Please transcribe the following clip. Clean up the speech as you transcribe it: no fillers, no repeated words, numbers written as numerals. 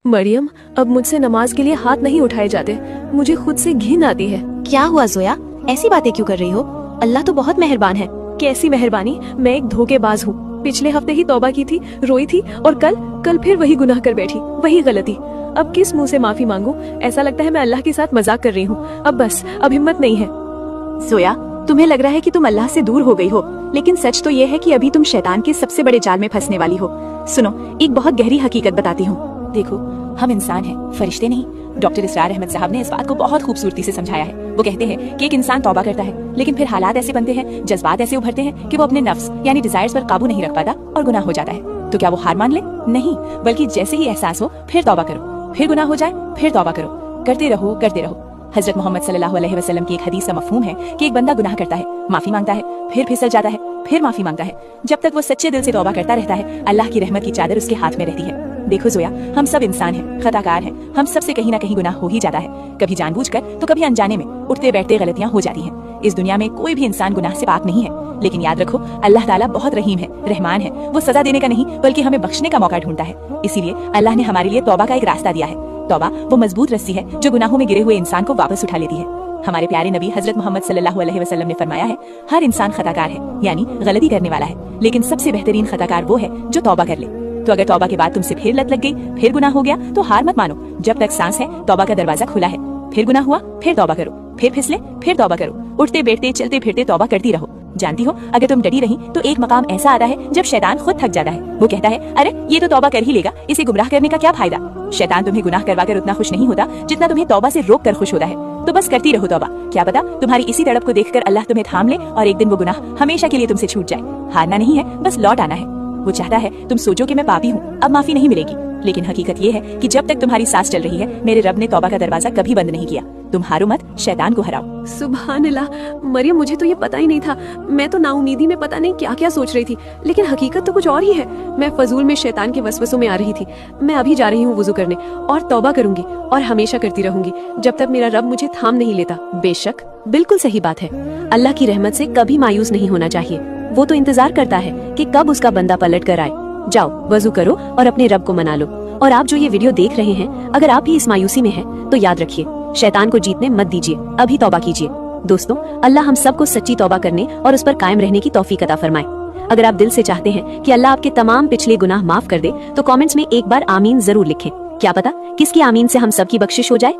मरियम, अब मुझसे नमाज के लिए हाथ नहीं उठाए जाते, मुझे खुद से घिन आती है। क्या हुआ जोया, ऐसी बातें क्यों कर रही हो? अल्लाह तो बहुत मेहरबान है। कैसी मेहरबानी? मैं एक धोखेबाज हूँ। पिछले हफ्ते ही तौबा की थी, रोई थी, और कल फिर वही गुनाह कर बैठी, वही गलती। अब किस मुंह से माफी मांगू? ऐसा लगता है मैं अल्लाह के साथ मजाक कर रही हूँ। अब बस, अब हिम्मत नहीं है। जोया, तुम्हें लग रहा है कि तुम अल्लाह से दूर हो गई हो, लेकिन सच तो ये है कि अभी तुम शैतान के सबसे बड़े जाल में फंसने वाली हो। सुनो, एक बहुत गहरी हकीकत बताती हूँ। देखो, हम इंसान हैं, फरिश्ते नहीं। डॉक्टर इसरार अहमद साहब ने इस बात को बहुत खूबसूरती से समझाया है। वो कहते हैं कि एक इंसान तौबा करता है, लेकिन फिर हालात ऐसे बनते हैं, जज्बात ऐसे उभरते हैं कि वो अपने नफ्स यानी डिजायर्स पर काबू नहीं रख पाता और गुनाह हो जाता है। तो क्या वो हार मान ले? नहीं, बल्कि जैसे ही एहसास हो फिर तौबा करो, फिर गुनाह हो जाए फिर तौबा करो, करते रहो करते रहो। हजरत मोहम्मद सल्लल्लाहु अलैहि वसल्लम की एक हदीस का मफहूम है कि एक बंदा गुनाह करता है, माफी मांगता है, फिर फिसल जाता है, फिर माफी मांगता है। जब तक वो सच्चे दिल से तौबा करता रहता है, अल्लाह की रहमत की चादर उसके हाथ में रहती है। देखो जोया, हम सब इंसान हैं, खताकार हैं, हम सब से कहीं ना कहीं गुनाह हो ही जाता है, कभी जानबूझकर तो कभी अनजाने में। उठते बैठते गलतियां हो जाती हैं। इस दुनिया में कोई भी इंसान गुनाह से पाक नहीं है, लेकिन याद रखो, अल्लाह ताला बहुत रहीम है, रहमान है। वो सजा देने का नहीं बल्कि हमें बख्शने का मौका ढूंढता है। इसीलिए अल्लाह ने हमारे लिए तौबा का एक रास्ता दिया है। तौबा वो मजबूत रस्सी है जो गुनाहों में गिरे हुए इंसान को वापस उठा लेती है। हमारे प्यारे नबी हजरत मोहम्मद सल्लल्लाहु अलैहि वसल्लम ने फरमाया है, हर इंसान खताकार है, यानी गलती करने वाला है, लेकिन सबसे बेहतरीन खताकार वो है जो तौबा कर ले। तो अगर तौबा के बाद तुमसे फिर लत लग गई, फिर गुनाह हो गया, तो हार मत मानो। जब तक सांस है, तौबा का दरवाजा खुला है। फिर गुनाह हुआ, फिर तौबा करो, फिर फिसले, फिर तौबा करो। उठते बैठते चलते फिरते तौबा करती रहो। जानती हो, अगर तुम डटी रही तो एक मकाम ऐसा आता है जब शैतान खुद थक जाता है। वो कहता है, अरे ये तो तौबा कर ही लेगा, इसे गुमराह करने का क्या फायदा। शैतान तुम्हें गुनाह करवाकर उतना खुश नहीं होता जितना तुम्हें तौबा से रोक कर खुश होता है। तो बस करती रहो तौबा। क्या पता तुम्हारी इसी तड़प को देखकर अल्लाह तुम्हें थाम ले और एक दिन वो गुनाह हमेशा के लिए तुमसे छूट जाए। हारना नहीं है, बस लौट आना है। वो चाहता है तुम सोचो कि मैं पापी हूँ, अब माफी नहीं मिलेगी, लेकिन हकीकत ये है कि जब तक तुम्हारी सांस चल रही है, मेरे रब ने तौबा का दरवाजा कभी बंद नहीं किया। तुम हारो मत, शैतान को हराओ। सुभान अल्लाह। मरियम, मुझे तो ये पता ही नहीं था। मैं तो नाउमीदी में पता नहीं क्या क्या सोच रही थी, लेकिन हकीकत तो कुछ और ही है। मैं फजूल में शैतान के वसवसों में आ रही थी। मैं अभी जा रही हूँ वुजू करने और तौबा करूंगी, और हमेशा करती रहूंगी जब तक मेरा रब मुझे थाम नहीं लेता। बेशक, बिल्कुल सही बात है। अल्लाह की रहमत से कभी मायूस नहीं होना चाहिए। वो तो इंतजार करता है कि कब उसका बंदा पलट कर आए। जाओ, वजू करो और अपने रब को मना लो। और आप जो ये वीडियो देख रहे हैं, अगर आप भी इस मायूसी में हैं, तो याद रखिए, शैतान को जीतने मत दीजिए, अभी तौबा कीजिए। दोस्तों, अल्लाह हम सबको सच्ची तौबा करने और उस पर कायम रहने की तौफीक अता फरमाए। अगर आप दिल से चाहते हैं कि अल्लाह आपके तमाम पिछले गुनाह माफ कर दे, तो कमेंट्स में एक बार आमीन जरूर लिखें। क्या पता किसकी आमीन से हम सबकी बख्शिश हो जाए।